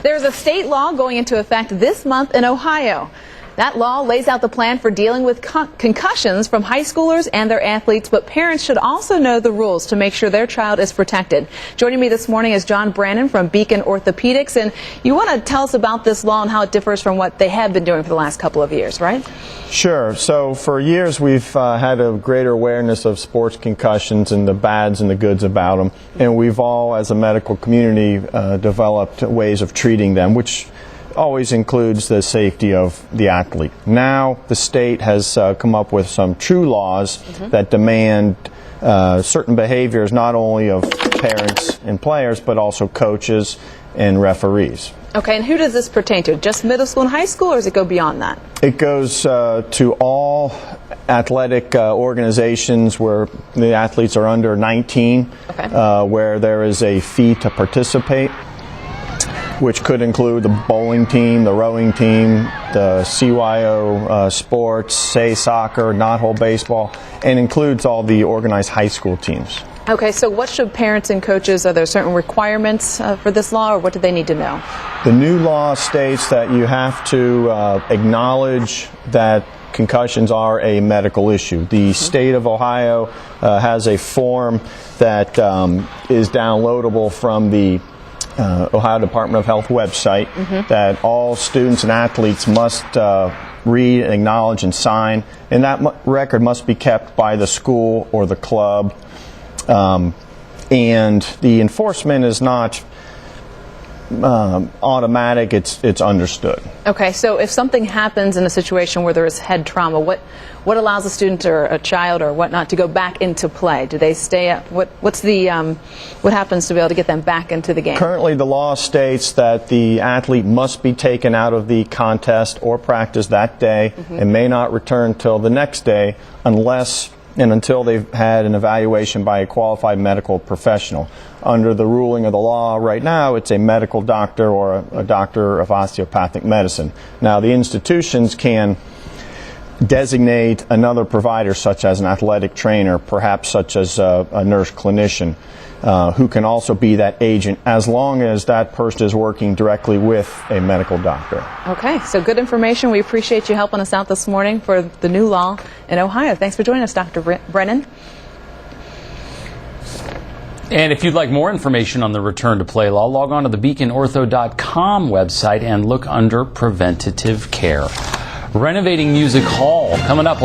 There's a state law going into effect this month in Ohio. That law lays out the plan for dealing with concussions from high schoolers and their athletes, but parents should also know the rules to make sure their child is protected. Joining me this morning is Brannan from Beacon Orthopedics, and you want to tell us about this law and how it differs from what they have been doing for the last couple of years, right? Sure. So for years we've had a greater awareness of sports concussions and the bads and the goods about them, and we've all, as a medical community, developed ways of treating them, which always includes the safety of the athlete. Now the state has come up with some true laws that demand certain behaviors not only of parents and players but also coaches and referees. Okay, and who does this pertain to? Just middle school and high school, or does it go beyond that? It goes to all athletic organizations where the athletes are under 19, where there is a fee to participate, which could include the bowling team, the rowing team, the CYO sports, say soccer, knot-hole baseball, and includes all the organized high school teams. Okay, so what should parents and coaches, are there certain requirements for this law, or what do they need to know? The new law states that you have to acknowledge that concussions are a medical issue. The state of Ohio has a form that is downloadable from the Ohio Department of Health website that all students and athletes must read, acknowledge, and sign, and that record must be kept by the school or the club, and the enforcement is not automatic, it's understood. Okay, so if something happens in a situation where there is head trauma, what allows a student or a child or whatnot to go back into play? Do they stay at, what happens to be able to get them back into the game? Currently the law states that the athlete must be taken out of the contest or practice that day and may not return till the next day unless and until they've had an evaluation by a qualified medical professional. Under the ruling of the law right now, it's a medical doctor or a doctor of osteopathic medicine. Now, the institutions can designate another provider, such as an athletic trainer, perhaps such as a nurse clinician, who can also be that agent, as long as that person is working directly with a medical doctor. Okay, so good information. We appreciate you helping us out this morning for the new law in Ohio. Thanks for joining us, Dr. Brannan. And if you'd like more information on the return to play law, log on to the beaconortho.com website and look under preventative care. Renovating Music Hall coming up.